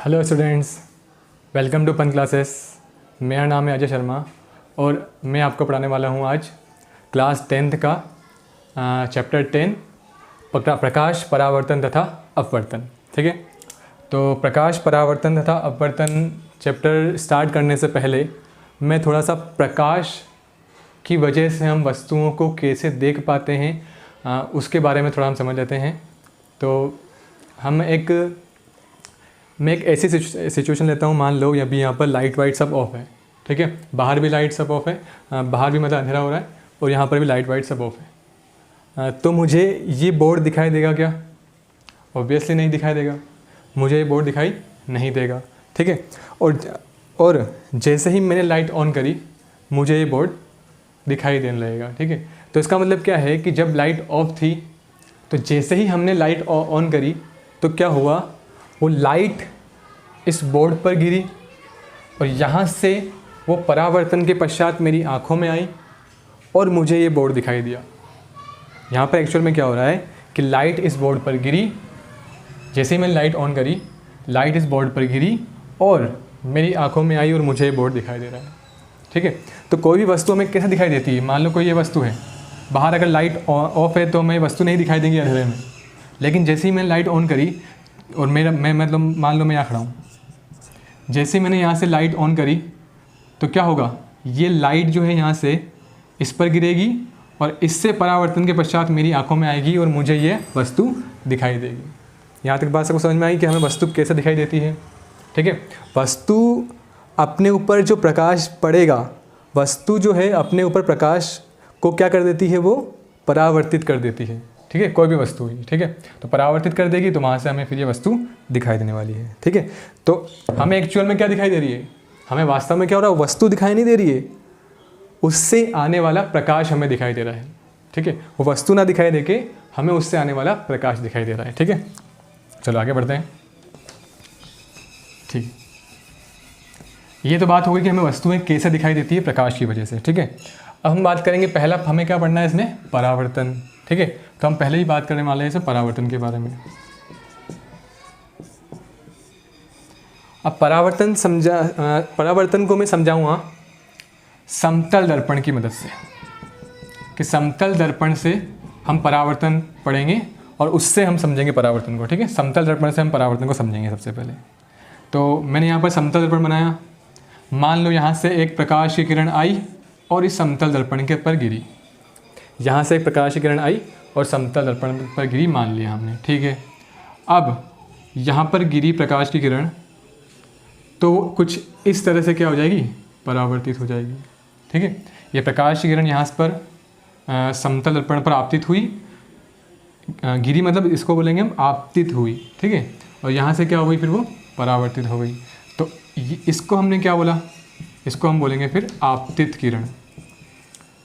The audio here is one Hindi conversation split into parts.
Hello students, welcome to fun classes. मेरा नाम है अजय शर्मा और मैं आपको पढ़ाने वाला हूँ आज क्लास 10th का चैप्टर 10 प्रकाश, परावर्तन तथा अपवर्तन। ठीक है, तो प्रकाश, परावर्तन तथा अपवर्तन चैप्टर स्टार्ट करने से पहले मैं थोड़ा सा प्रकाश की वजह से हम वस्तुओं को कैसे देख पाते हैं उसके बारे में थोड़ा हम समझ लेते हैं। तो मैं एक ऐसी सिचुएशन लेता हूँ, मान लो अभी यहाँ पर लाइट वाइट सब ऑफ है। ठीक है, बाहर भी लाइट सब ऑफ है, बाहर भी मतलब अंधेरा हो रहा है और यहाँ पर भी लाइट वाइट सब ऑफ है। तो मुझे ये बोर्ड दिखाई देगा क्या? ऑब्वियसली नहीं दिखाई देगा, मुझे ये बोर्ड दिखाई नहीं देगा। ठीक है, और जैसे ही मैंने लाइट ऑन करी मुझे ये बोर्ड दिखाई देने लगेगा। ठीक है, तो इसका मतलब क्या है कि जब लाइट ऑफ थी तो जैसे ही हमने लाइट ऑन करी तो क्या हुआ, वो लाइट इस बोर्ड पर गिरी और यहाँ से वो परावर्तन के पश्चात मेरी आँखों में आई और मुझे ये बोर्ड दिखाई दिया। यहाँ पर एक्चुअल में क्या हो रहा है कि लाइट इस बोर्ड पर गिरी, जैसे ही मैंने लाइट ऑन करी लाइट इस बोर्ड पर गिरी और मेरी आँखों में आई और मुझे ये बोर्ड दिखाई दे रहा है। ठीक है, तो कोई भी वस्तु हमें कैसे दिखाई देती है? मान लो कोई ये वस्तु है, बाहर अगर लाइट ऑफ है तो हमें वस्तु नहीं दिखाई देंगी अंधेरे में, लेकिन जैसे ही मैंने लाइट ऑन करी और मैं मतलब मान लो मैं यहाँ खड़ा हूँ, जैसे ही मैंने यहाँ से लाइट ऑन करी तो क्या होगा, ये लाइट जो है यहाँ से इस पर गिरेगी और इससे परावर्तन के पश्चात मेरी आंखों में आएगी और मुझे ये वस्तु दिखाई देगी। यहाँ तक बात सबको समझ में आई कि हमें वस्तु कैसे दिखाई देती है। ठीक है, वस्तु अपने ऊपर जो प्रकाश पड़ेगा, वस्तु जो है अपने ऊपर प्रकाश को क्या कर देती है, वो परावर्तित कर देती है। ठीक है, कोई भी वस्तु हुई, ठीक है, तो परावर्तित कर देगी तो वहाँ से हमें फिर ये वस्तु दिखाई देने वाली है। ठीक है, तो हमें एक्चुअल में क्या दिखाई दे रही है, हमें वास्तव में क्या हो रहा है, वस्तु दिखाई नहीं दे रही है, उससे आने वाला प्रकाश हमें दिखाई दे रहा है। ठीक है, वो वस्तु ना दिखाई दे के हमें उससे आने वाला प्रकाश दिखाई दे रहा है। ठीक है, चलो आगे बढ़ते हैं। ठीक, ये तो बात हो गई कि हमें वस्तुएं कैसे दिखाई देती है, प्रकाश की वजह से। ठीक है, अब हम बात करेंगे, पहला हमें क्या पढ़ना है इसमें, परावर्तन। ठीक है, तो हम पहले ही बात करने वाले हैं इसे परावर्तन के बारे में। अब परावर्तन को मैं समझाऊंगा समतल दर्पण की मदद से, कि समतल दर्पण से हम परावर्तन पढ़ेंगे और उससे हम समझेंगे परावर्तन को। ठीक है, समतल दर्पण से हम परावर्तन को समझेंगे सबसे पहले। तो मैंने यहाँ पर समतल दर्पण बनाया, मान लो यहाँ से एक प्रकाश की किरण आई और इस समतल दर्पण के पर गिरी। यहाँ से एक प्रकाश की किरण आई और समतल दर्पण पर गिरी, मान लिया हमने। ठीक है, अब यहाँ पर गिरी प्रकाश की किरण तो कुछ इस तरह से क्या हो जाएगी, परावर्तित हो जाएगी। ठीक है, ये प्रकाश की किरण यहाँ पर समतल दर्पण पर आपतित हुई, गिरी मतलब इसको बोलेंगे हम आपतित हुई। ठीक है, और यहाँ से क्या हो गई, फिर वो परावर्तित हो गई। तो इसको हमने क्या बोला, इसको हम बोलेंगे फिर आपतित किरण।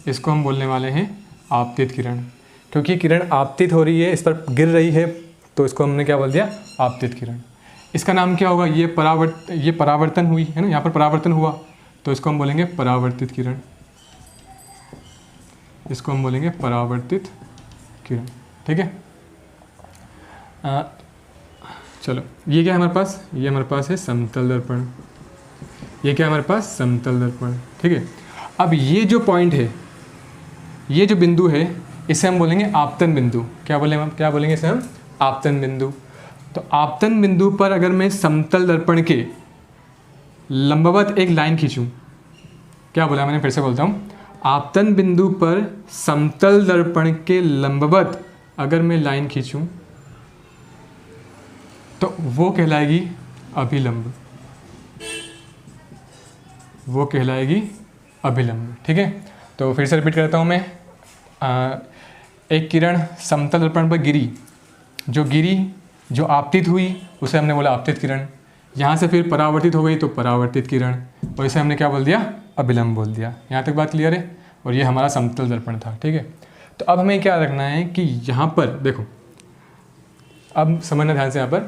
इसको हम बोलने वाले हैं आपतित किरण, क्योंकि किरण आपतित हो रही है, इस पर गिर रही है, तो इसको हमने क्या बोल दिया, आपतित किरण। इसका नाम क्या होगा, ये परावर्तन हुई है ना, यहाँ पर परावर्तन हुआ तो इसको हम बोलेंगे परावर्तित किरण। इसको हम बोलेंगे परावर्तित किरण। ठीक है, चलो ये क्या है हमारे पास, ये हमारे पास है समतल दर्पण। ये क्या है हमारे पास, समतल दर्पण। ठीक है, अब ये जो पॉइंट है, ये जो बिंदु है, इसे हम बोलेंगे आपतन बिंदु। क्या बोलेंगे इसे हम, आपतन बिंदु। तो आपतन बिंदु पर अगर मैं समतल दर्पण के लंबवत एक लाइन खींचूं, क्या बोला मैंने, फिर से बोलता हूँ, आपतन बिंदु पर समतल दर्पण के लंबवत अगर मैं लाइन खींचूं तो वो कहलाएगी अभिलंब, वो कहलाएगी अभिलंब। ठीक है, तो फिर से रिपीट करता हूँ मैं, एक किरण समतल दर्पण पर गिरी, जो आपतित हुई उसे हमने बोला आपतित किरण, यहाँ से फिर परावर्तित हो गई तो परावर्तित किरण, और इसे हमने क्या बोल दिया, अभिलंब बोल दिया। यहाँ तक बात क्लियर है, और ये हमारा समतल दर्पण था। ठीक है, तो अब हमें क्या रखना है कि यहाँ पर देखो, अब समझना ध्यान से यहाँ पर,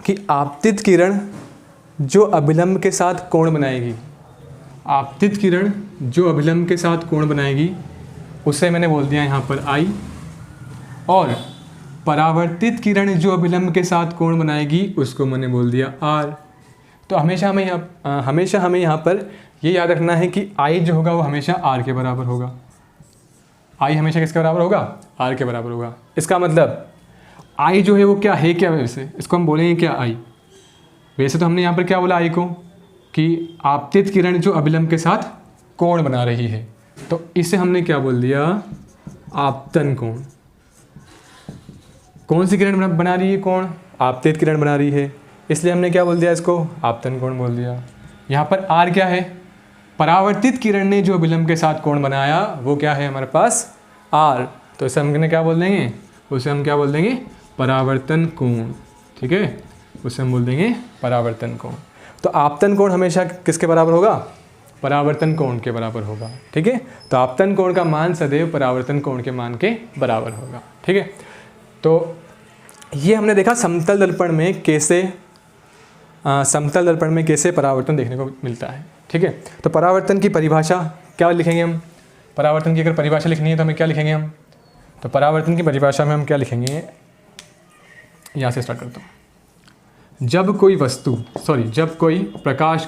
कि आपतित किरण जो अभिलंब के साथ कोण बनाएगी, आपतित किरण जो अभिलंब के साथ कोण बनाएगी उसे मैंने बोल दिया यहाँ पर I, और परावर्तित किरण जो अभिलंब के साथ कोण बनाएगी उसको मैंने बोल दिया r। तो हमेशा हमें यहाँ पर ये याद रखना है कि I जो होगा वो हमेशा r के बराबर होगा। I हमेशा किसके बराबर होगा? r के बराबर होगा। इसका मतलब I जो है वो क्या है, क्या वैसे इसको हम बोलेंगे क्या I। वैसे तो हमने यहाँ पर क्या बोला I को कि आपतित किरण जो अभिलंब के साथ कोण बना रही है, तो इसे हमने क्या बोल दिया? आपतन कोण। कौन सी किरण बना रही है कोण? आपतित किरण बना रही है, इसलिए हमने क्या बोल दिया इसको? आपतन कोण बोल दिया। यहाँ पर R क्या है? परावर्तित किरण ने जो अभिलंब के साथ कोण बनाया वो क्या है हमारे पास? R। तो इसे हमने क्या बोल देंगे? उसे हम क्या बोल देंगे? परावर्तन कोण। ठीक है, उसे हम बोल देंगे परावर्तन कोण। तो आपतन कोण हमेशा किसके बराबर होगा? परावर्तन कोण के बराबर होगा। ठीक है, तो आपतन कोण का मान सदैव परावर्तन कोण के मान के बराबर होगा। ठीक है, तो ये हमने देखा समतल दर्पण में कैसे परावर्तन देखने को मिलता है। ठीक है, तो परावर्तन की परिभाषा क्या लिखेंगे हम? परावर्तन की अगर परिभाषा लिखनी है तो हमें क्या लिखेंगे हम? तो परावर्तन की परिभाषा में हम क्या लिखेंगे? यहाँ से स्टार्ट करता हूँ। जब कोई प्रकाश की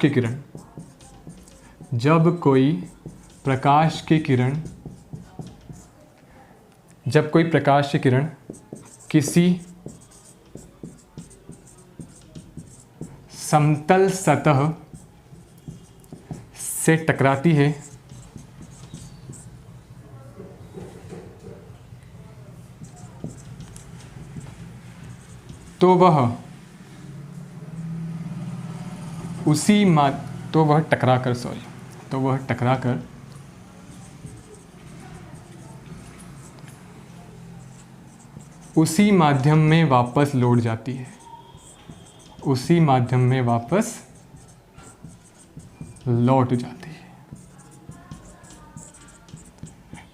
किरण किसी समतल सतह से टकराती है तो वह टकराकर उसी माध्यम में वापस लौट जाती है।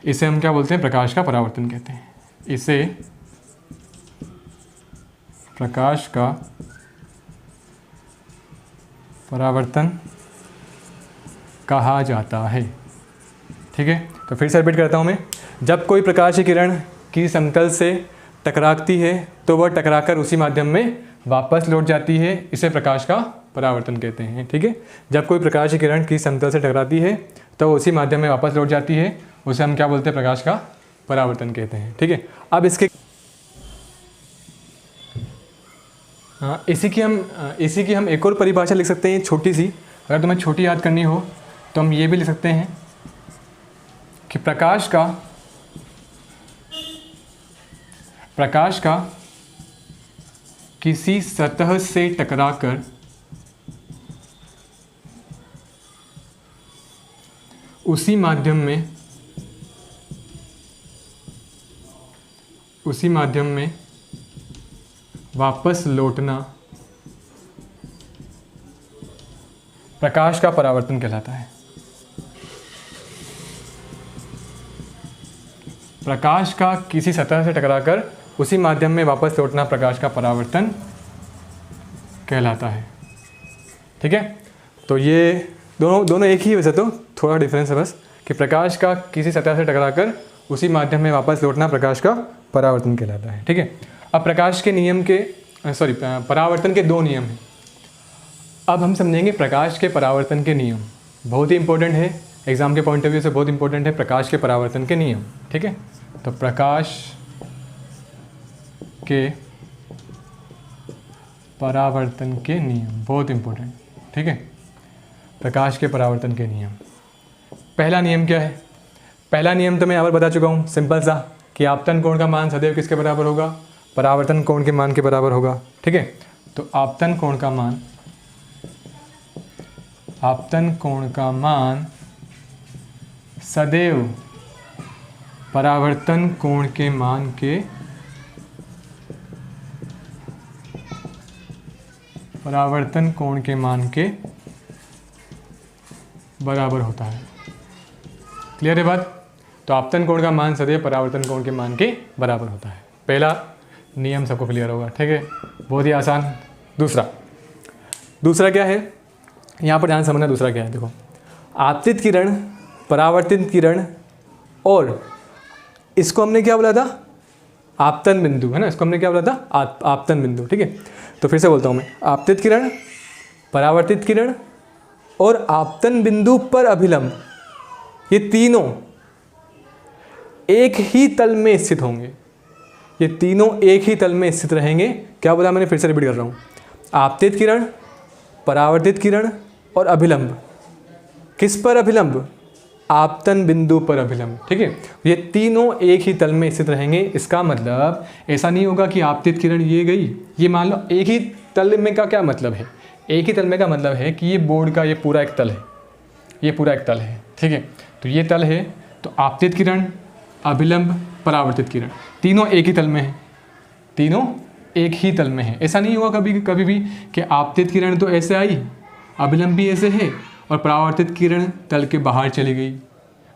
इसे हम क्या बोलते हैं? प्रकाश का परावर्तन कहते हैं। इसे प्रकाश का परावर्तन कहा जाता है। ठीक है, तो फिर से रिपीट करता हूँ मैं। जब कोई प्रकाश की किरण किसी समतल से टकराती है तो वह टकराकर उसी माध्यम में वापस लौट जाती है, इसे प्रकाश का परावर्तन कहते हैं। ठीक है, जब कोई प्रकाश की किरण किसी समतल से टकराती है तो उसी माध्यम में वापस लौट जाती है, उसे हम क्या बोलते हैं? प्रकाश का परावर्तन कहते हैं। ठीक है, अब इसी की हम एक और परिभाषा लिख सकते हैं छोटी सी। अगर तुम्हें छोटी याद करनी हो तो हम ये भी लिख सकते हैं कि प्रकाश का किसी सतह से टकराकर उसी माध्यम में वापस लौटना प्रकाश का परावर्तन कहलाता है। प्रकाश का किसी सतह से टकराकर उसी माध्यम में वापस लौटना प्रकाश का परावर्तन कहलाता है। ठीक है, तो ये दोनों एक ही है, वैसे तो थोड़ा डिफरेंस है बस, कि प्रकाश का किसी सतह से टकराकर उसी माध्यम में वापस लौटना प्रकाश का परावर्तन कहलाता है। ठीक है, अब परावर्तन के दो नियम हैं। अब हम समझेंगे प्रकाश के परावर्तन के नियम। बहुत ही इंपॉर्टेंट है, एग्जाम के पॉइंट ऑफ व्यू से बहुत इंपॉर्टेंट है प्रकाश के परावर्तन के नियम। ठीक है, तो प्रकाश के परावर्तन के नियम बहुत इंपॉर्टेंट। ठीक है, प्रकाश के परावर्तन के नियम। पहला नियम क्या है? पहला नियम तो मैं यहाँ पर बता चुका हूँ, सिंपल सा, कि आपतन कोण का मान सदैव किसके बराबर होगा? परावर्तन कोण के मान के बराबर होगा। ठीक है, तो आपतन कोण का मान सदैव परावर्तन कोण के मान के बराबर होता है। क्लियर है बात? तो आपतन कोण का मान सदैव परावर्तन कोण के मान के बराबर होता है। पहला नियम सबको क्लियर होगा। ठीक है, बहुत ही आसान। दूसरा क्या है? यहाँ पर ध्यान समझना, दूसरा क्या है? देखो, आपतित किरण, परावर्तित किरण, और इसको हमने क्या बोला था? आपतन बिंदु है ना, इसको हमने क्या बोला था, आपतन बिंदु। ठीक है, तो फिर से बोलता हूँ मैं, आपतित किरण, परावर्तित किरण और आपतन बिंदु पर अभिलंब, ये तीनों एक ही तल में स्थित होंगे। ये तीनों एक ही तल में स्थित रहेंगे। क्या बोला मैंने, फिर से रिपीट कर रहा हूँ, आपतित किरण, परावर्तित किरण और अभिलंब। किस पर अभिलंब, आपतन बिंदु पर अभिलंब। ठीक है, ये तीनों एक ही तल में स्थित रहेंगे। इसका मतलब ऐसा नहीं होगा कि आपतित किरण ये गई, ये मान लो एक ही तल में का क्या मतलब है, एक ही तल में का मतलब है कि ये बोर्ड का ये पूरा एक तल है, ये पूरा एक तल है। ठीक है, तो ये तल है, तो आपतित किरण, अभिलंब, परावर्तित किरण तीनों एक ही तल में है, तीनों एक ही तल में है। ऐसा नहीं होगा कभी भी कि आपतित किरण तो ऐसे आई, अभिलंब भी ऐसे है और परावर्तित किरण तल के बाहर चली गई,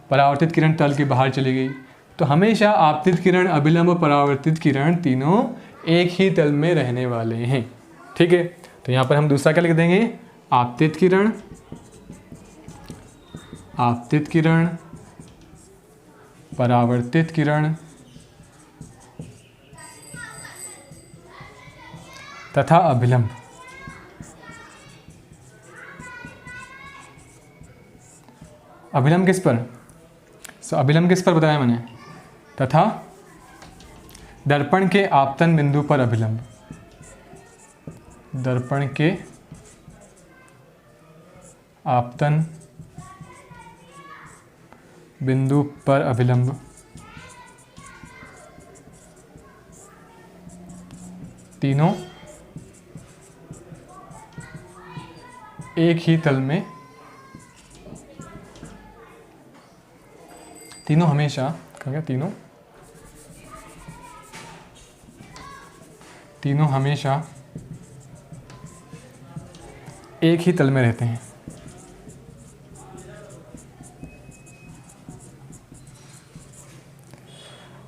परावर्तित किरण तल के बाहर चली गई। तो हमेशा आपतित किरण, अभिलंब और परावर्तित किरण तीनों एक ही तल में रहने वाले हैं। ठीक है, तो यहाँ पर हम दूसरा क्या लिख देंगे, आपतित किरण, आपतित किरण, परावर्तित किरण तथा अभिलंब। अभिलंब किस पर, अभिलंब किस पर बताया मैंने, तथा दर्पण के आपतन बिंदु पर अभिलंब, दर्पण के आपतन बिंदु पर अभिलंब। तीनों एक ही तल में, तीनों हमेशा क्या, तीनों हमेशा एक ही तल में रहते हैं।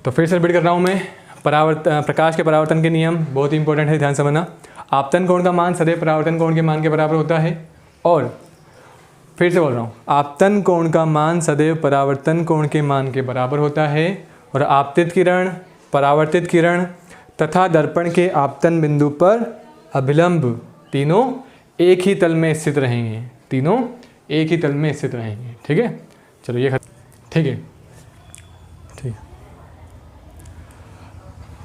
तो फिर से रिपीट कर रहा हूँ मैं, प्रकाश के परावर्तन के नियम बहुत ही इंपॉर्टेंट है, ध्यान समझना। आपतन कोण का मान सदैव परावर्तन कोण के मान के बराबर होता है, और फिर से बोल रहा हूँ, आपतन कोण का मान सदैव परावर्तन कोण के मान के बराबर होता है, और आपतित किरण, परावर्तित किरण तथा दर्पण के आपतन बिंदु पर अभिलंब तीनों एक ही तल में स्थित रहेंगे, तीनों एक ही तल में स्थित रहेंगे। ठीक है, चलो ये ठीक है,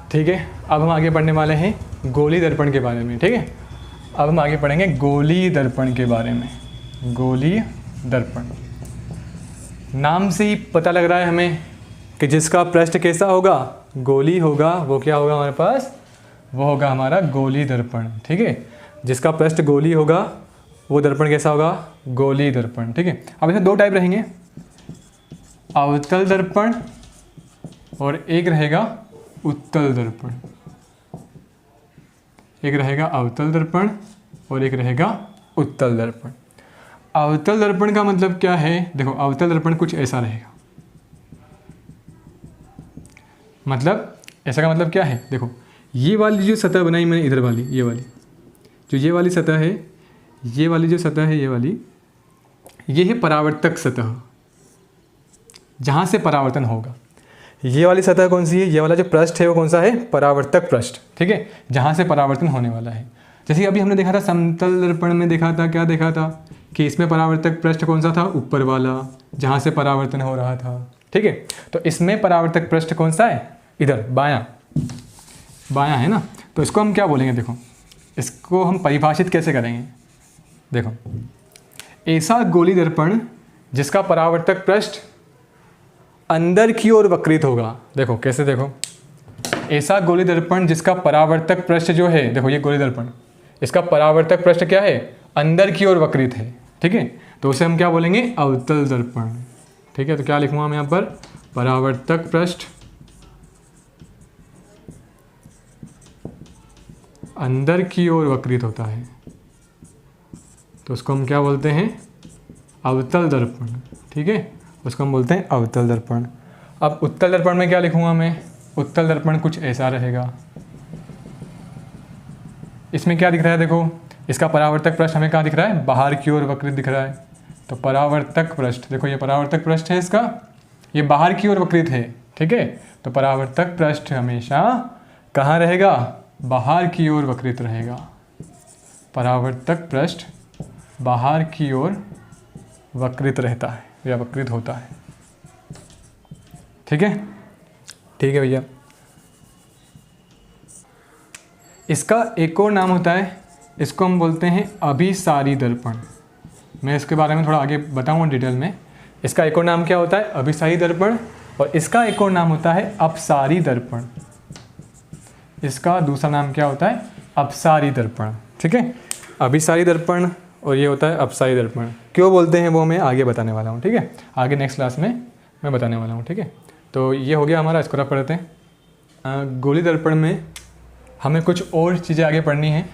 ठीक है। अब हम आगे पढ़ने वाले हैं गोली दर्पण के बारे में। ठीक है, अब हम आगे पढ़ेंगे गोली दर्पण के बारे में। गोली दर्पण, नाम से ही पता लग रहा है हमें कि जिसका पृष्ठ कैसा होगा, गोली होगा, वो क्या होगा हमारे पास, वो होगा हमारा गोली दर्पण। ठीक है, जिसका पृष्ठ गोली होगा वो दर्पण कैसा होगा, गोली दर्पण। ठीक है, अब इसमें दो टाइप रहेंगे, अवतल दर्पण और एक रहेगा उत्तल दर्पण। एक रहेगा अवतल दर्पण और एक रहेगा उत्तल दर्पण। अवतल दर्पण का मतलब क्या है, देखो अवतल दर्पण कुछ ऐसा रहेगा, मतलब ऐसा का मतलब क्या है, देखो ये वाली जो सतह बनाई मैंने इधर वाली, ये वाली जो ये वाली सतह है, ये वाली जो सतह है, ये वाली, ये है परावर्तक सतह, जहाँ से परावर्तन होगा। ये वाली सतह कौन सी है, ये वाला जो पृष्ठ है वो कौन सा है, परावर्तक पृष्ठ। ठीक है, जहाँ से परावर्तन होने वाला है। जैसे अभी हमने देखा था समतल दर्पण में, देखा था क्या देखा था कि इसमें परावर्तक पृष्ठ कौन सा था, ऊपर वाला, जहाँ से परावर्तन हो रहा था। ठीक है, तो इसमें परावर्तक पृष्ठ कौन सा है, इधर बायां, बायां है ना। तो इसको हम क्या बोलेंगे, देखो इसको हम परिभाषित कैसे करेंगे, देखो ऐसा गोली दर्पण जिसका परावर्तक पृष्ठ अंदर की ओर वक्रित होगा। देखो कैसे, देखो ऐसा गोली दर्पण जिसका परावर्तक पृष्ठ जो है, देखो ये गोली दर्पण, इसका परावर्तक पृष्ठ क्या है, अंदर की ओर वक्रित है। ठीक है, तो उसे हम क्या बोलेंगे, अवतल दर्पण। ठीक है, तो क्या लिखूंगा मैं यहाँ पर, परावर्तक पृष्ठ अंदर की ओर वक्रित होता है, तो उसको हम क्या बोलते हैं, अवतल दर्पण। ठीक है, उसको हम बोलते हैं अवतल दर्पण। अब उत्तल दर्पण में क्या लिखूंगा मैं, उत्तल दर्पण कुछ ऐसा रहेगा। इसमें क्या दिख रहा है, देखो इसका परावर्तक पृष्ठ हमें कहाँ दिख रहा है, बाहर की ओर वक्रित दिख रहा है। तो परावर्तक पृष्ठ, देखो ये परावर्तक पृष्ठ है इसका, ये बाहर की ओर वक्रित है, ठीक है। तो परावर्तक पृष्ठ हमेशा कहाँ रहेगा, बाहर की ओर वक्रित रहेगा। परावर्तक पृष्ठ बाहर की ओर वक्रित रहता है या वक्रित होता है। ठीक है, ठीक है भैया। इसका एक और नाम होता है, इसको हम बोलते हैं अभिसारी दर्पण। मैं इसके बारे में थोड़ा आगे बताऊंगा डिटेल में। इसका एक और नाम क्या होता है, अभिसारी दर्पण, और इसका एक और नाम होता है अपसारी दर्पण। इसका दूसरा नाम क्या होता है, अपसारी दर्पण। ठीक है, अभिसारी दर्पण और ये होता है अपसारी दर्पण। क्यों बोलते हैं वो मैं आगे बताने वाला हूँ। ठीक है, आगे नेक्स्ट क्लास में मैं बताने वाला हूँ। ठीक है, तो ये हो गया हमारा, इसको पढ़ते हैं। गोली दर्पण में हमें कुछ और चीज़ें आगे पढ़नी है,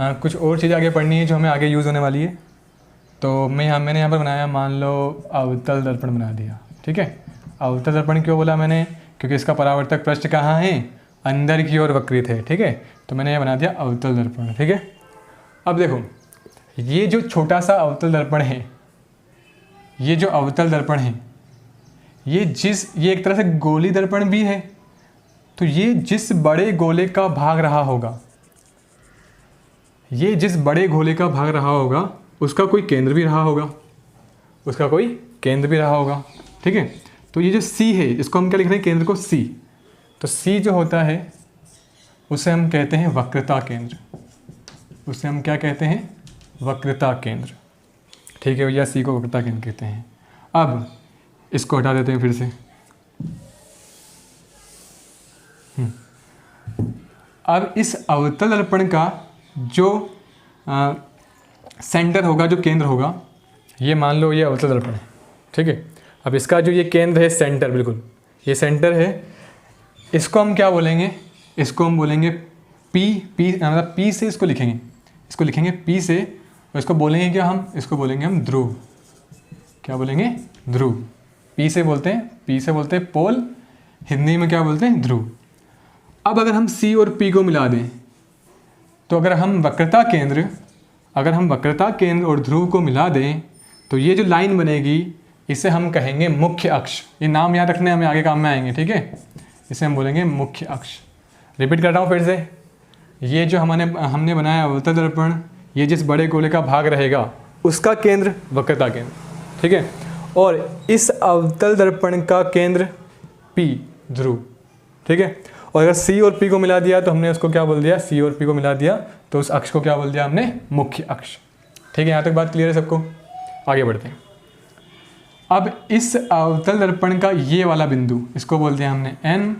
कुछ और चीज़ें आगे पढ़नी है जो हमें आगे यूज़ होने वाली है। तो मैंने यहाँ पर बनाया, मान लो अवतल दर्पण बना दिया। ठीक है, अवतल दर्पण क्यों बोला मैंने, क्योंकि इसका परावर्तक पृष्ठ कहाँ है, अंदर की ओर वक्रित है। ठीक है, तो मैंने ये बना दिया अवतल दर्पण। ठीक है, अब देखो ये जो छोटा सा अवतल दर्पण है, ये जो अवतल दर्पण है, ये एक तरह से गोली दर्पण भी है। तो ये जिस बड़े गोले का भाग रहा होगा, ये जिस बड़े गोले का भाग रहा होगा उसका कोई केंद्र भी रहा होगा, उसका कोई केंद्र भी रहा होगा। ठीक है, तो ये जो C है, इसको हम क्या लिख रहे हैं, केंद्र को C। तो C जो होता है उसे हम कहते हैं वक्रता केंद्र, उसे हम क्या कहते हैं, वक्रता केंद्र। ठीक है भैया, C को वक्रता केंद्र कहते हैं। अब इसको हटा देते हैं फिर से। अब इस अवतल दर्पण का जो सेंटर होगा, जो केंद्र होगा, ये मान लो ये अवतल दर्पण है। ठीक है, अब इसका जो ये केंद्र है, सेंटर, बिल्कुल ये सेंटर है, इसको हम क्या बोलेंगे, इसको हम बोलेंगे P मतलब P से इसको लिखेंगे, इसको लिखेंगे P से, और इसको बोलेंगे क्या, इसको बोलेंगे हम ध्रुव। क्या बोलेंगे, ध्रुव। P से बोलते हैं पोल, हिंदी में क्या बोलते हैं, ध्रुव। अब अगर हम C और P को मिला दें, तो अगर हम वक्रता केंद्र और ध्रुव को मिला दें, तो ये जो लाइन बनेगी इसे हम कहेंगे मुख्य अक्ष। ये नाम याद रखने हमें आगे काम में आएंगे। ठीक है, इसे हम बोलेंगे मुख्य अक्ष। रिपीट कर रहा हूँ फिर से, ये जो हमने बनाया अवतल दर्पण, ये जिस बड़े गोले का भाग रहेगा उसका केंद्र वक्रता केंद्र। ठीक है, और इस अवतल दर्पण का केंद्र P, ध्रुव। ठीक है, और अगर C और P को मिला दिया तो हमने उसको क्या बोल दिया, C और P को मिला दिया तो उस अक्ष को क्या बोल दिया हमने, मुख्य अक्ष। ठीक है, यहाँ तक बात क्लियर है सबको, आगे बढ़ते हैं। अब इस अवतल दर्पण का ये वाला बिंदु, इसको बोल दिया हमने N,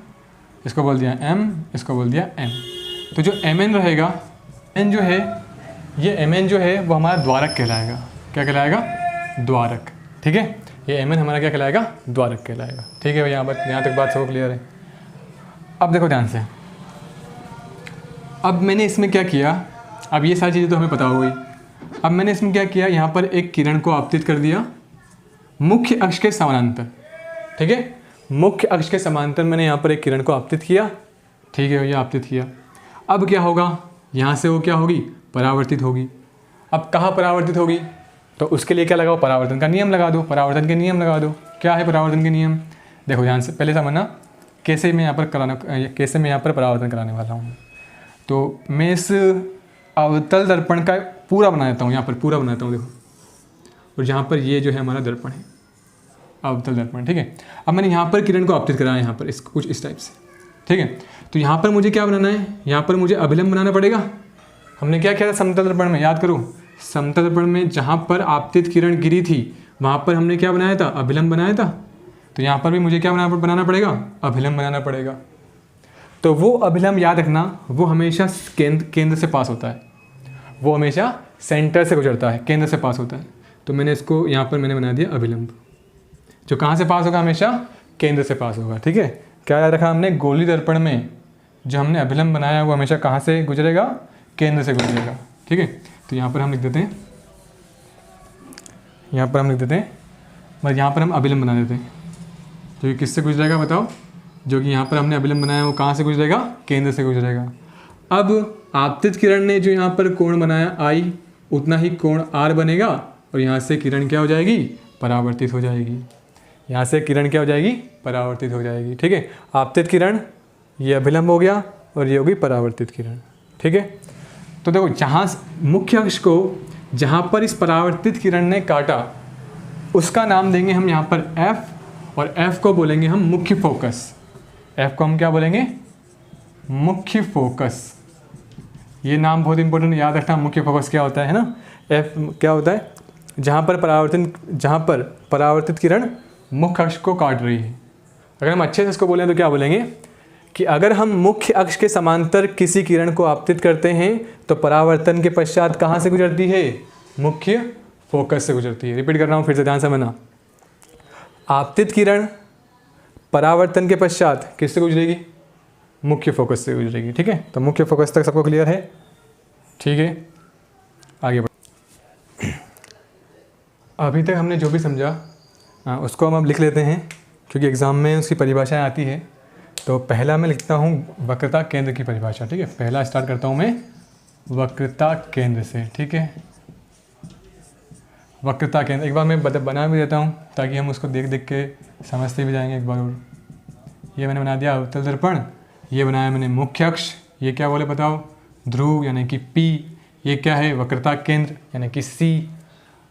इसको बोल दिया M, इसको बोल दिया M। तो जो Mn रहेगा, N जो है, ये Mn जो है वो हमारा द्वारक कहलाएगा। क्या कहलाएगा, द्वारक। ठीक है, ये Mn हमारा क्या कहलाएगा, द्वारक कहलाएगा। ठीक है भैया, यहाँ तक बात सबको क्लियर है। अब देखो ध्यान से, अब मैंने इसमें क्या किया, अब ये सारी चीज़ें तो हमें पता हो गई। अब मैंने इसमें क्या किया, यहाँ पर एक किरण को आपतित कर दिया मुख्य अक्ष के समानांतर। ठीक है, मुख्य अक्ष के समानांतर मैंने यहाँ पर एक किरण को आपतित किया। ठीक है भैया, आपतित किया। अब क्या होगा, यहाँ से वो क्या होगी, परावर्तित होगी। अब कहाँ परावर्तित होगी, तो उसके लिए क्या लगाओ, परावर्तन का नियम लगा दो, परावर्तन के नियम लगा दो। क्या है परावर्तन के नियम, देखो ध्यान से, पहले समझना कैसे मैं यहाँ पर परावर्तन कराने वाला हूँ। तो मैं इस अवतल दर्पण का पूरा बना देता हूँ, यहाँ पर पूरा बनाता हूँ, देखो। और यहाँ पर ये जो है हमारा दर्पण है, अवतल दर्पण। ठीक है, अब मैंने यहाँ पर किरण को आपतित कराया, यहाँ पर इसको कुछ इस टाइप से। ठीक है, तो यहाँ पर मुझे क्या बनाना है, यहाँ पर मुझे अभिलंब बनाना पड़ेगा। हमने क्या किया था समतल दर्पण में, याद करो, समतल दर्पण में जहाँ पर आपतित किरण गिरी थी वहाँ पर हमने क्या बनाया था, अभिलंब बनाया था। तो यहाँ पर भी मुझे क्या बनाना पड़ेगा, अभिलंब बनाना पड़ेगा। तो वो अभिलंब याद रखना, वो हमेशा केंद्र से पास होता है, वो हमेशा सेंटर से गुजरता है, केंद्र से पास होता है। तो मैंने इसको यहाँ पर मैंने बना दिया अभिलंब, जो कहाँ से पास होगा, हमेशा केंद्र से पास होगा। ठीक है, क्या याद रखा हमने, गोली दर्पण में जो हमने अभिलंब बनाया वो हमेशा कहाँ से गुजरेगा, केंद्र से गुजरेगा। ठीक है, तो यहाँ पर हम लिख देते हैं, मतलब यहाँ पर हम अभिलंब बना देते हैं। जो कि किससे गुजरेगा बताओ, जो कि यहाँ पर हमने अभिलंब बनाया वो कहाँ से गुजरेगा, केंद्र से गुजरेगा। अब आपतित किरण ने जो यहाँ पर कोण बनाया I, उतना ही कोण R बनेगा, और यहाँ से किरण क्या हो जाएगी, परावर्तित हो जाएगी। यहाँ से किरण क्या हो जाएगी, परावर्तित हो जाएगी। ठीक है, आपतित किरण ये अभिलंब हो गया और ये होगी परावर्तित किरण। ठीक है, तो देखो जहाँ मुख्य अक्ष को जहाँ पर इस परावर्तित किरण ने काटा उसका नाम देंगे हम यहाँ पर F, और F को बोलेंगे हम मुख्य फोकस। F को हम क्या बोलेंगे, मुख्य फोकस। ये नाम बहुत इंपॉर्टेंट, याद रखना। मुख्य फोकस क्या होता है ना, F क्या होता है, जहाँ पर परावर्तित किरण मुख्य अक्ष को काट रही है। अगर हम अच्छे से इसको बोलें तो क्या बोलेंगे कि अगर हम मुख्य अक्ष के समांतर किसी किरण को आपतित करते हैं तो परावर्तन के पश्चात कहाँ से गुजरती है, मुख्य फोकस से गुजरती है। रिपीट कर रहा हूँ फिर से, ध्यान समझना। आपतित किरण परावर्तन के पश्चात किससे गुजरेगी, मुख्य फोकस से गुजरेगी। ठीक है, तो मुख्य फोकस तक सबको क्लियर है। ठीक है, आगे बढ़। अभी तक हमने जो भी समझा उसको हम अब लिख लेते हैं, क्योंकि एग्ज़ाम में उसकी परिभाषाएं आती है। तो पहला मैं लिखता हूँ वक्रता केंद्र की परिभाषा। ठीक है, पहला स्टार्ट करता हूँ मैं वक्रता केंद्र से। ठीक है, वक्रता केंद्र एक बार मैं बना भी देता हूँ ताकि हम उसको देख देख के समझते भी जाएंगे एक बार और। ये मैंने बना दिया अवतल दर्पण, ये बनाया मैंने मुख्य अक्ष, ये क्या बोले बताओ, ध्रुव यानी कि P, ये क्या है वक्रता केंद्र यानी कि C,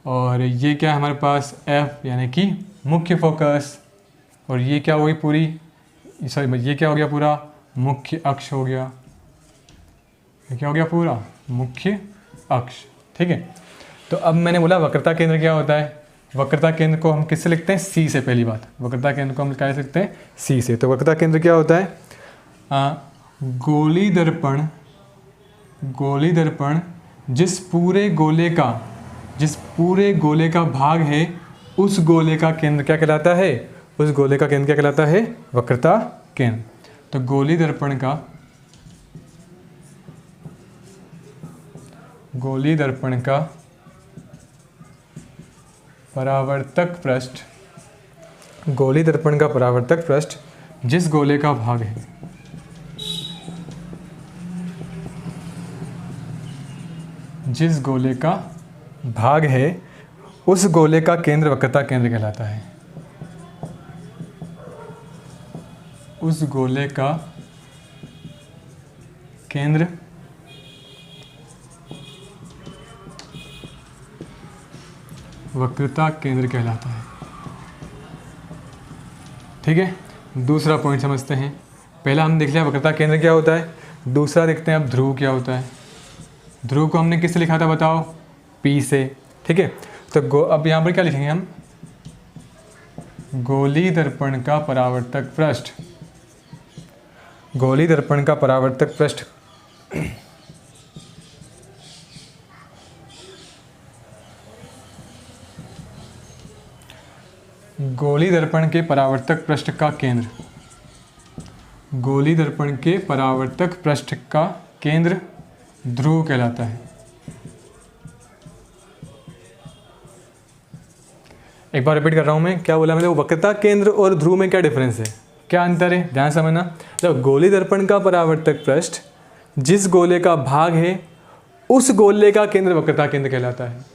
और ये क्या है हमारे पास F यानी कि मुख्य फोकस, और ये क्या होगी पूरी, सॉरी ये क्या हो गया पूरा, मुख्य अक्ष हो गया। ये क्या हो गया पूरा, मुख्य अक्ष। ठीक है, तो अब मैंने बोला वक्रता केंद्र क्या होता है। वक्रता केंद्र को हम किससे लिखते हैं, C से। पहली बात, वक्रता केंद्र को हम क्या लिखते हैं, C से। तो वक्रता केंद्र क्या होता है, गोली दर्पण जिस पूरे गोले का भाग है उस गोले का केंद्र क्या कहलाता है, उस गोले का केंद्र क्या कहलाता है, वक्रता केंद्र। तो गोली दर्पण का परावर्तक पृष्ठ जिस गोले का भाग है, जिस गोले का भाग है उस गोले का केंद्र वक्रता केंद्र कहलाता है। उस गोले का केंद्र वक्रता केंद्र कहलाता है। ठीक है, दूसरा पॉइंट समझते हैं। पहला हम देख लिया वक्रता केंद्र क्या होता है, दूसरा देखते हैं अब ध्रुव क्या होता है। ध्रुव को हमने किससे लिखा था बताओ, P से। ठीक है, तो अब यहाँ पर क्या लिखेंगे हम, गोली दर्पण का परावर्तक पृष्ठ। गोली दर्पण का परावर्तक पृष्ठ गोली दर्पण के परावर्तक पृष्ठ का केंद्र, गोली दर्पण के परावर्तक पृष्ठ का केंद्र ध्रुव कहलाता है। एक बार रिपीट कर रहा हूं मैं, क्या बोला मैंने, वक्रता केंद्र और ध्रुव में क्या डिफरेंस है, क्या अंतर है, ध्यान समझना। जब गोली दर्पण का परावर्तक पृष्ठ जिस गोले का भाग है उस गोले का केंद्र वक्रता केंद्र कहलाता है।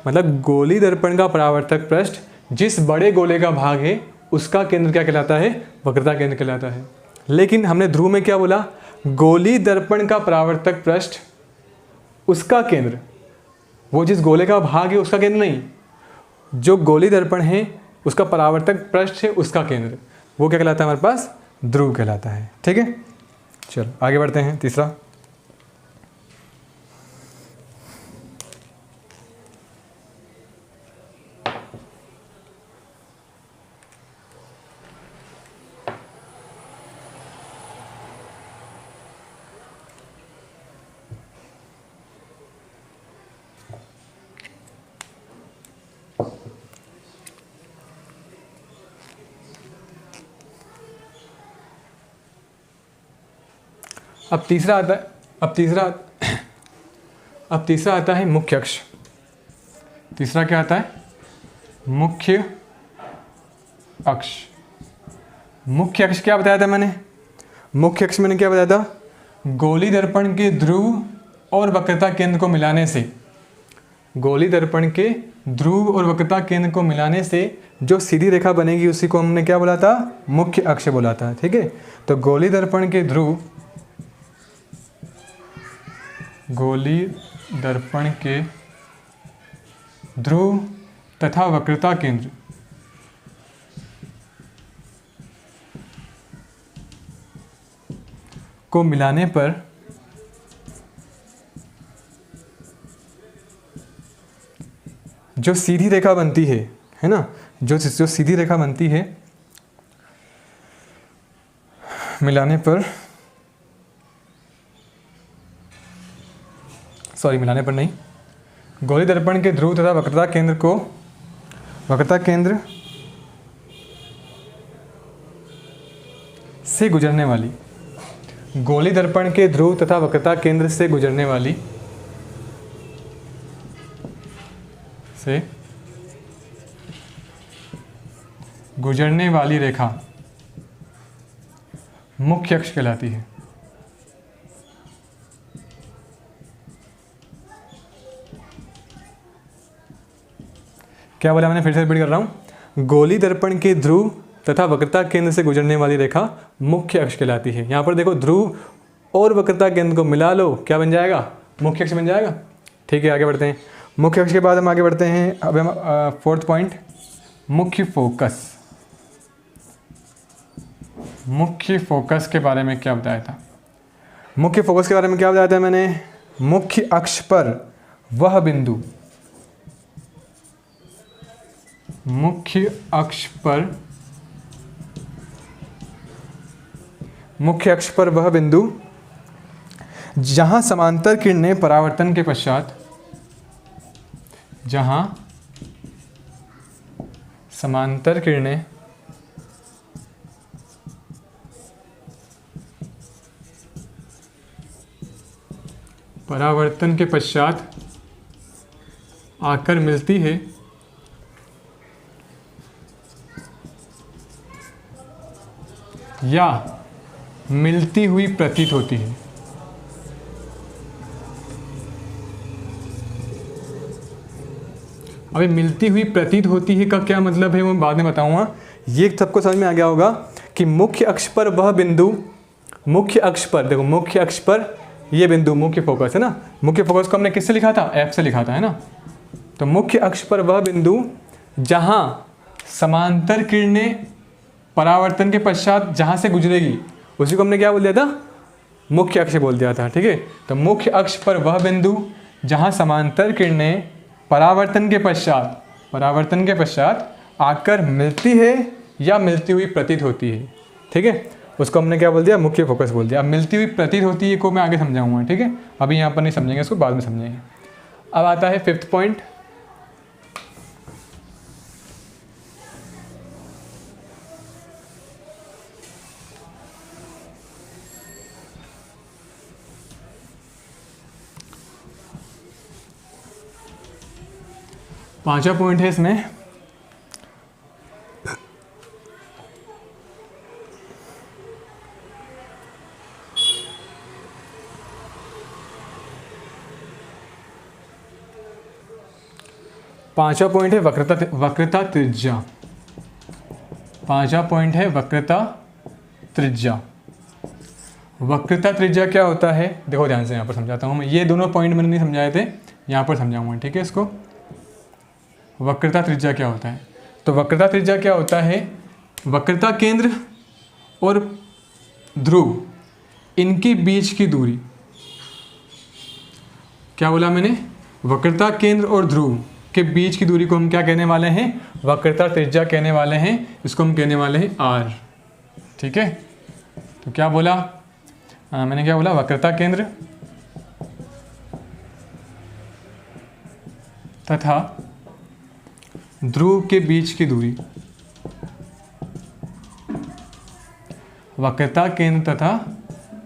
मतलब गोली दर्पण का परावर्तक पृष्ठ जिस बड़े गोले का भाग है उसका केंद्र क्या कहलाता है, वक्रता केंद्र कहलाता है। लेकिन हमने ध्रुव में क्या बोला, गोली दर्पण का परावर्तक पृष्ठ उसका केंद्र, वो जिस गोले का भाग है उसका केंद्र नहीं, जो गोली दर्पण है उसका परावर्तक पृष्ठ है उसका केंद्र, वो क्या कहलाता है हमारे पास, ध्रुव कहलाता है। ठीक है, चलो आगे बढ़ते हैं। तीसरा, अब तीसरा आता है मुख्य अक्ष। तीसरा क्या आता है, मुख्य अक्ष। मुख्य अक्ष क्या बताया था मैंने, मुख्य अक्ष मैंने क्या बताया था, गोली दर्पण के ध्रुव और वक्रता केंद्र को मिलाने से गोली दर्पण के ध्रुव और वक्रता केंद्र को मिलाने से जो सीधी रेखा बनेगी उसी को हमने क्या बोला था, मुख्य अक्ष बोला था। ठीक है, तो गोली दर्पण के ध्रुव, गोली दर्पण के ध्रुव तथा वक्रता केंद्र को मिलाने पर जो सीधी रेखा बनती है ना, जो सीधी रेखा बनती है, मिलाने पर नहीं, गोली दर्पण के ध्रुव तथा वक्रता केंद्र को, वक्रता केंद्र से गुजरने वाली, गोली दर्पण के ध्रुव तथा वक्रता केंद्र से गुजरने वाली रेखा मुख्य अक्ष कहलाती है। क्या बोला मैंने, फिर से रिपीट कर रहा हूं। गोली दर्पण के ध्रुव तथा वक्रता केंद्र से गुजरने वाली रेखा मुख्य अक्ष कहलाती है। यहां पर देखो, ध्रुव और वक्रता केंद्र को मिला लो, क्या बन जाएगा, मुख्य अक्ष बन जाएगा। ठीक है, आगे बढ़ते हैं। मुख्य अक्ष के बाद हम आगे बढ़ते हैं। अब हम फोर्थ पॉइंट, मुख्य फोकस। मुख्य फोकस के बारे में क्या बताया था, मुख्य फोकस के बारे में क्या बताया था मैंने, मुख्य अक्ष पर वह बिंदु, मुख्य अक्ष पर वह बिंदु जहां समांतर किरणें परावर्तन के पश्चात, जहां समांतर किरणें परावर्तन के पश्चात आकर मिलती है या मिलती हुई प्रतीत होती है। अभी मिलती हुई प्रतीत होती है का क्या मतलब है वो मैं बाद में बताऊंगा। ये सबको समझ में आ गया होगा कि मुख्य अक्ष पर वह बिंदु, मुख्य अक्ष पर देखो, मुख्य अक्ष पर ये बिंदु मुख्य फोकस है ना। मुख्य फोकस को हमने किससे लिखा था, एफ से लिखा था, है ना। तो मुख्य अक्ष पर वह बिंदु जहां समांतर किरणें परावर्तन के पश्चात जहां से गुजरेगी उसी को हमने क्या बोल दिया था, मुख्य अक्ष बोल दिया था। ठीक है, तो मुख्य अक्ष पर वह बिंदु जहां समांतर किरणें परावर्तन के पश्चात आकर मिलती है या मिलती हुई प्रतीत होती है। ठीक है, उसको हमने क्या बोल दिया, मुख्य फोकस बोल दिया। अब मिलती हुई प्रतीत होती है को मैं आगे समझाऊंगा। ठीक है, अभी यहाँ पर नहीं समझेंगे, इसको बाद में समझेंगे। अब आता है फिफ्थ पॉइंट, पांचवा पॉइंट है इसमें पांचवा पॉइंट है वक्रता त्रिज्या। पांचवा पॉइंट है वक्रता त्रिज्या। वक्रता त्रिज्या क्या होता है, देखो ध्यान से यहाँ पर समझाता हूँ मैं। ये दोनों पॉइंट मैंने नहीं समझाए थे, यहाँ पर समझाऊंगा। ठीक है, इसको वक्रता त्रिज्या क्या होता है। तो वक्रता त्रिज्या क्या होता है, वक्रता केंद्र और ध्रुव इनके बीच की दूरी, क्या बोला मैंने, वक्रता केंद्र और ध्रुव के बीच की दूरी को हम क्या कहने वाले हैं, वक्रता त्रिज्या कहने वाले हैं। इसको हम कहने वाले हैं आर। ठीक है, तो क्या बोला मैंने, क्या बोला, वक्रता केंद्र तथा ध्रुव के बीच की दूरी, वक्रता केंद्र तथा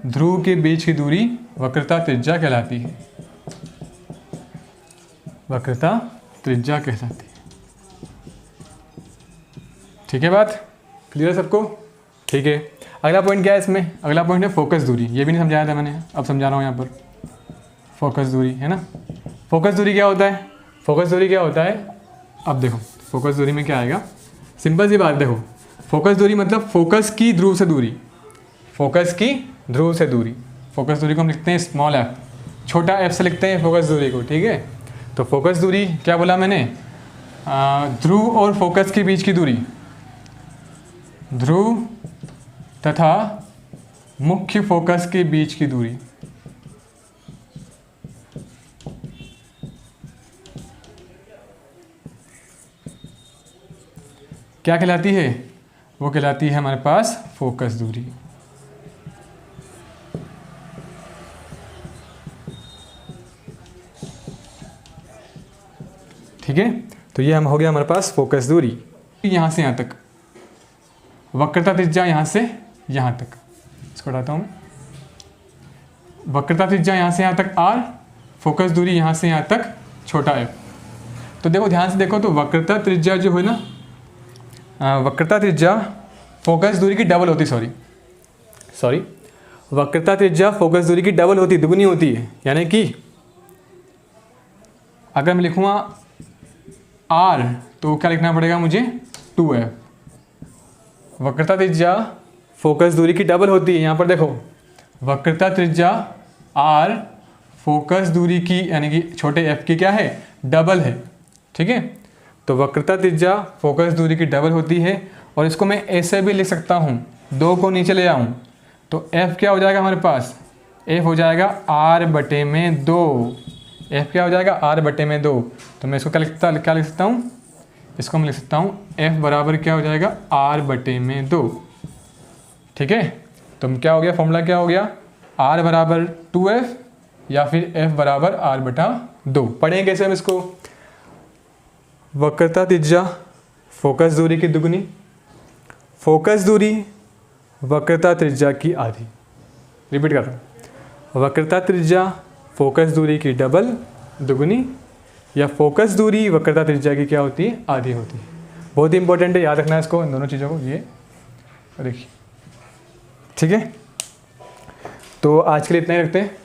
ध्रुव के बीच की दूरी वक्रता त्रिज्या कहलाती है। वक्रता त्रिज्या कहलाती है। ठीक है, बात क्लियर है सबको। ठीक है, अगला पॉइंट क्या है इसमें, अगला पॉइंट है फोकस दूरी। ये भी नहीं समझाया था मैंने, अब समझा रहा हूँ यहाँ पर। फोकस दूरी है ना, फोकस दूरी क्या होता है, फोकस दूरी क्या होता है, अब देखो फोकस दूरी में क्या आएगा, सिंपल सी बात, देखो फोकस दूरी मतलब फोकस की ध्रुव से दूरी, फोकस की ध्रुव से दूरी। फोकस दूरी को हम लिखते हैं स्मॉल एफ, छोटा एफ से लिखते हैं फोकस दूरी को, ठीक है। तो फोकस दूरी क्या बोला मैंने, ध्रुव और फोकस के बीच की दूरी, ध्रुव तथा मुख्य फोकस के बीच की दूरी। क्या कहलाती है, वो कहलाती है हमारे पास फोकस दूरी। ठीक है, तो ये हम हो गया हमारे पास फोकस दूरी। यहाँ से यहाँ तक, वक्रता त्रिज्या यहाँ से यहाँ तक, इसको हटाता हूँ मैं। वक्रता त्रिज्या यहाँ से यहाँ तक r, फोकस दूरी यहाँ से यहाँ तक छोटा f। तो देखो ध्यान से देखो, तो वक्रता त्रिज्या जो है ना, वक्रता त्रिज्या फोकस दूरी की डबल होती, सॉरी वक्रता त्रिज्या फोकस दूरी की डबल होती, दुगनी होती है। यानी कि अगर मैं लिखूँगा r तो क्या लिखना पड़ेगा मुझे, 2f। वक्रता त्रिज्या फोकस दूरी की डबल होती है, यहाँ पर देखो वक्रता त्रिज्या r फोकस दूरी की यानी कि छोटे f की क्या है, डबल है, ठीक है। तो वक्रता त्रिज्या फोकस दूरी की डबल होती है, और इसको मैं ऐसे भी लिख सकता हूँ, 2 को नीचे ले आऊँ तो f क्या हो जाएगा हमारे पास, f हो जाएगा r/2, f क्या हो जाएगा, r/2। तो मैं इसको क्या लिख सकता हूँ, इसको मैं लिख सकता हूँ f बराबर क्या हो जाएगा, r/2, ठीक है। तो क्या हो गया, फॉर्मूला क्या हो गया, r बराबर 2f या फिर f बराबर r/2। पढ़ें कैसे हम इसको, वक्रता त्रिज्या फोकस दूरी की दुगनी, फोकस दूरी वक्रता त्रिज्या की आधी। रिपीट कर रहा हूँ, वक्रता त्रिज्या फोकस दूरी की डबल दुगनी, या फोकस दूरी वक्रता त्रिज्या की क्या होती है, आधी होती है। बहुत ही इंपॉर्टेंट है, याद रखना है इसको, इन दोनों चीज़ों को, ये देखिए, ठीक है। तो आज के लिए इतना ही रखते हैं।